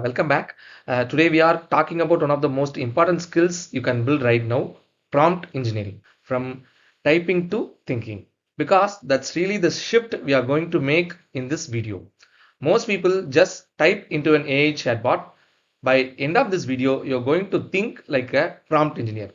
Welcome back. Today we are talking about one of the most important skills you can build right now, prompt engineering, from typing to thinking, because that's really the shift we are going to make in this video. Most people just type into an AI chatbot. By end of this video, you're going to think like a prompt engineer.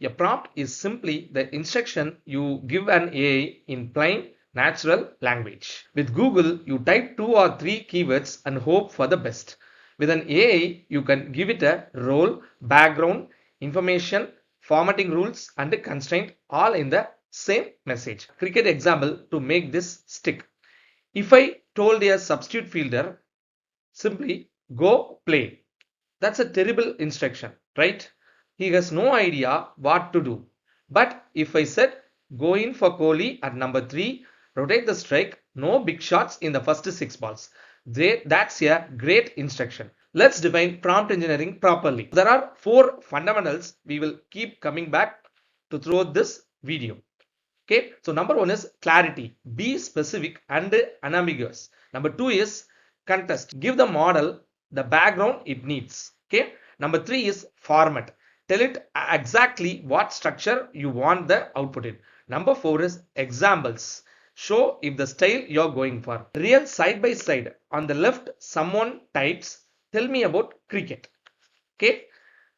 A prompt is simply the instruction you give an AI in plain natural language. With Google, you type 2 or 3 keywords and hope for the best. With an AI, you can give it a role, background, information, formatting rules, and a constraint all in the same message. Cricket example to make this stick. If I told a substitute fielder simply go play, that's a terrible instruction, right? He has no idea what to do. But if I said go in for Kohli at number 3, rotate the strike, no big shots in the first 6 balls. That's a great instruction. Let's define prompt engineering properly. There are 4 fundamentals we will keep coming back to throughout this video. Okay, so number 1 is clarity. Be specific and unambiguous. Number 2 is context. Give the model the background it needs. Okay, number 3 is format. Tell it exactly what structure you want the output in. Number 4 is examples. Show if the style you're going for. Real side by side. On the left, someone types, tell me about cricket. Okay,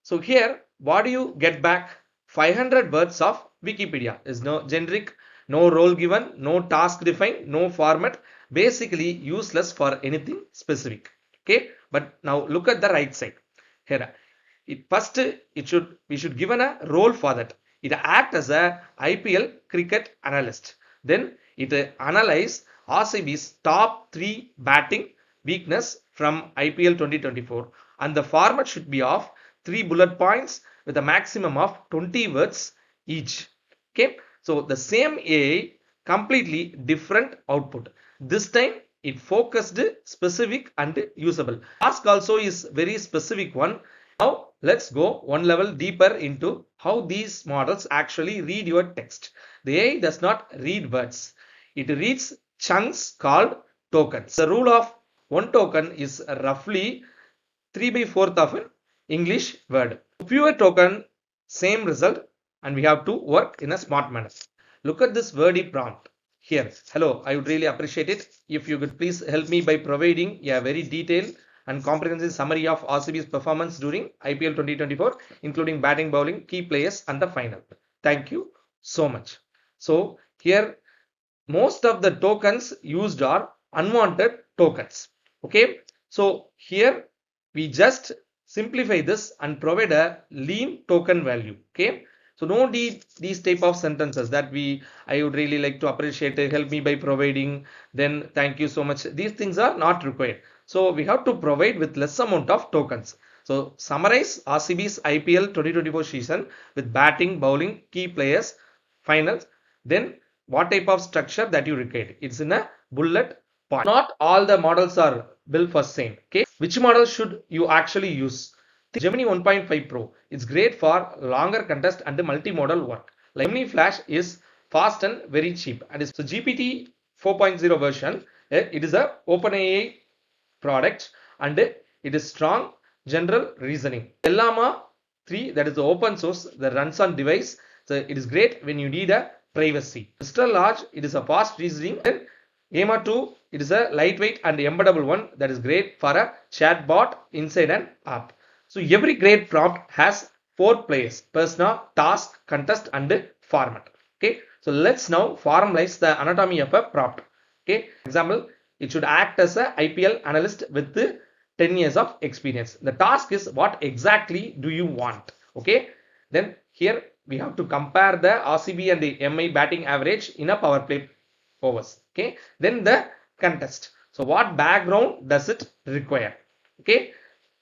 so here, what do you get back? 500 words of Wikipedia. Is no generic, no role given, no task defined, no format. Basically useless for anything specific. Okay, but now look at the right side. Here, we should given a role for that. It act as a IPL cricket analyst. Then it analyze RCB's top 3 batting weakness from IPL 2024, and the format should be of 3 bullet points with a maximum of 20 words each. Okay, so the same AI, completely different output. This time it focused, specific and usable. Ask also is very specific one. Now let's go one level deeper into how these models actually read your text. The AI does not read words. It reads chunks called tokens. The rule of one token is roughly 3 by 4th of an English word. Fewer token, same result, and we have to work in a smart manner. Look at this wordy prompt here. Hello, I would really appreciate it if you could please help me by providing a very detailed and comprehensive summary of RCB's performance during IPL 2024, including batting, bowling, key players, and the final. Thank you so much. So here, most of the tokens used are unwanted tokens. Okay, so here we just simplify this and provide a lean token value. Okay, so no these type of sentences that I would really like to appreciate, help me by providing, then thank you so much. These things are not required. So we have to provide with less amount of tokens. So summarize RCB's IPL 2024 season with batting, bowling, key players, finals. Then what type of structure that you require? It's in a bullet point. Not all the models are built for same. Okay, which model should you actually use? Gemini 1.5 Pro. It's great for longer contest and multimodal work. Like Gemini Flash is fast and very cheap. And so GPT 4.0 version, it is a OpenAI product and it is strong general reasoning. Llama 3, that is the open source that runs on device. So it is great when you need a privacy. Mr. Large, it is a fast reasoning. Then Llama 2, it is a lightweight and embeddable one that is great for a chatbot inside an app. So every great prompt has 4 players: persona, task, contest, and format. Okay, so let's now formalize the anatomy of a prompt. Okay, example, it should act as a IPL analyst with 10 years of experience. The task is what exactly do you want? Okay, then here we have to compare the RCB and the MI batting average in a power play overs. Okay, then the contest. So what background does it require? Okay,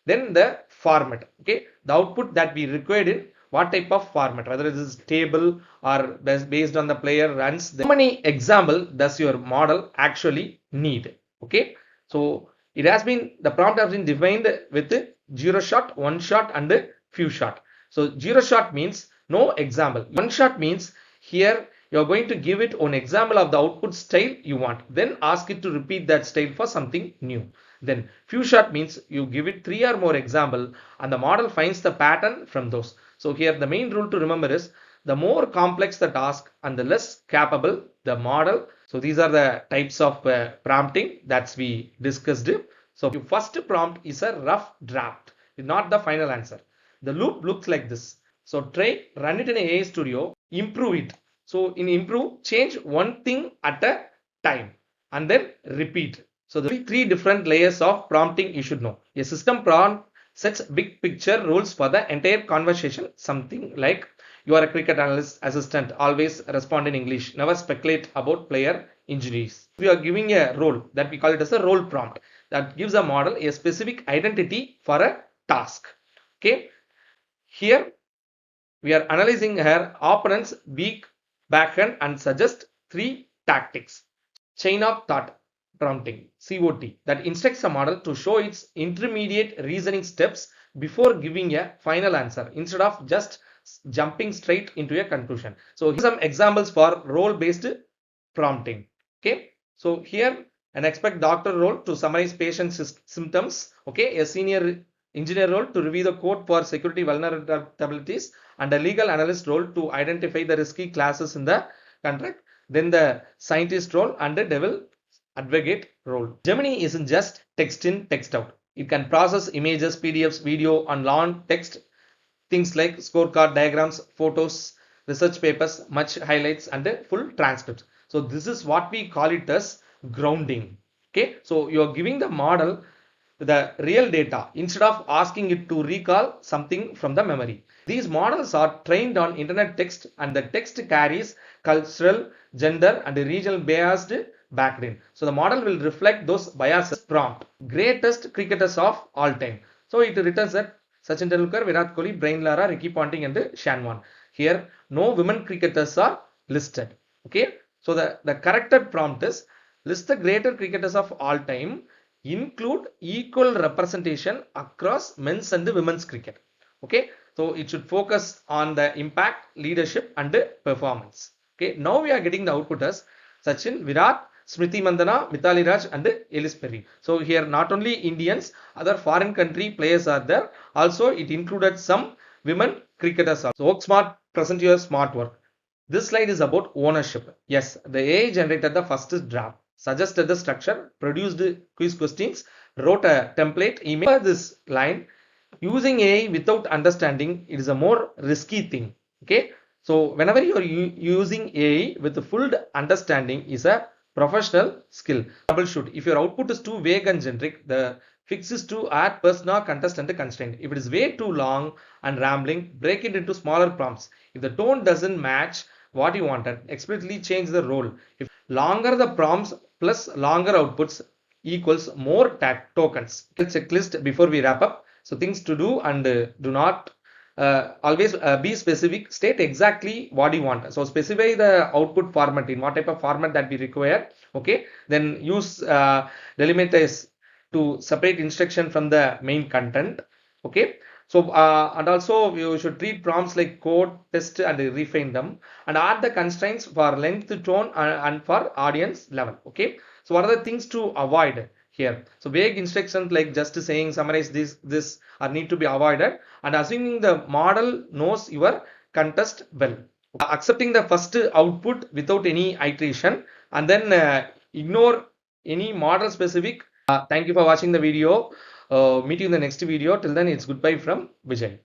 then the format. Okay, the output that we required in what type of format, whether it is table or based on the player runs. How many example does your model actually need? Okay, so it has been, the prompt has been defined with 0 shot, 1 shot, and few shot. So 0 shot means no example. 1 shot means here you're going to give it an example of the output style you want, then ask it to repeat that style for something new. Then few shot means you give it 3 or more example and the model finds the pattern from those. So here the main rule to remember is the more complex the task and the less capable the model. So these are the types of prompting that we discussed. So your first prompt is a rough draft, not the final answer. The loop looks like this. So try run it in AI Studio, improve it. So in improve, change one thing at a time and then repeat. So the three different layers of prompting you should know. A system prompt sets big picture rules for the entire conversation. Something like you are a cricket analyst assistant, always respond in English, never speculate about player injuries. We are giving a role that we call it as a role prompt that gives a model a specific identity for a task. Okay, here we are analyzing her opponent's weak backhand and suggest 3 tactics. Chain of thought prompting, COT, that instructs a model to show its intermediate reasoning steps before giving a final answer instead of just jumping straight into a conclusion. So here's some examples for role-based prompting. Okay, so here an expert doctor role to summarize patient symptoms. Okay, a senior engineer role to review the code for security vulnerabilities, and a legal analyst role to identify the risky classes in the contract. Then the scientist role and the devil advocate role. Gemini isn't just text in, text out. It can process images, PDFs, video, and long text, things like scorecard, diagrams, photos, research papers, much highlights, and full transcripts. So this is what we call it as grounding. Okay, so you are giving the model the real data instead of asking it to recall something from the memory. These models are trained on internet text, and the text carries cultural, gender, and regional biased background. So the model will reflect those biases. Prompt: greatest cricketers of all time. So it returns that Sachin Tendulkar, Virat Kohli, Brian Lara, Ricky Ponting, and Shan Wan. Here no women cricketers are listed. Okay, so the corrected prompt is list the greater cricketers of all time, include equal representation across men's and women's cricket. Okay, so it should focus on the impact, leadership, and performance. Okay, now we are getting the output as Sachin, Virat, Smriti Mandana, Mithali Raj, and Ellis Perry. So here not only Indians, other foreign country players are there. Also it included some women cricketers. So work smart, present your smart work. This slide is about ownership. Yes, the AI generated the first draft, suggested the structure, produced quiz questions, wrote a template email. This line, using AI without understanding, it is a more risky thing. Okay, so whenever you are using AI with the full understanding is a professional skill. Troubleshoot. If your output is too vague and generic, the fix is to add persona, context, and constraint. If it is way too long and rambling, break it into smaller prompts. If the tone doesn't match what you wanted, explicitly change the role. If longer the prompts plus longer outputs equals more tokens. Checklist before we wrap up. So things to do, and do not always be specific. State exactly what you want. So specify the output format, in what type of format that we require. Okay, then use delimiters to separate instruction from the main content. Okay, so and also you should treat prompts like code, test, and refine them, and add the constraints for length, tone, and for audience level. Okay, so what are the things to avoid here? So vague instructions like just saying summarize this are need to be avoided, and assuming the model knows your context well. Accepting the first output without any iteration, and then ignore any model specific. Thank you for watching the video. Meet you in the next video. Till then, it's goodbye from Vijay.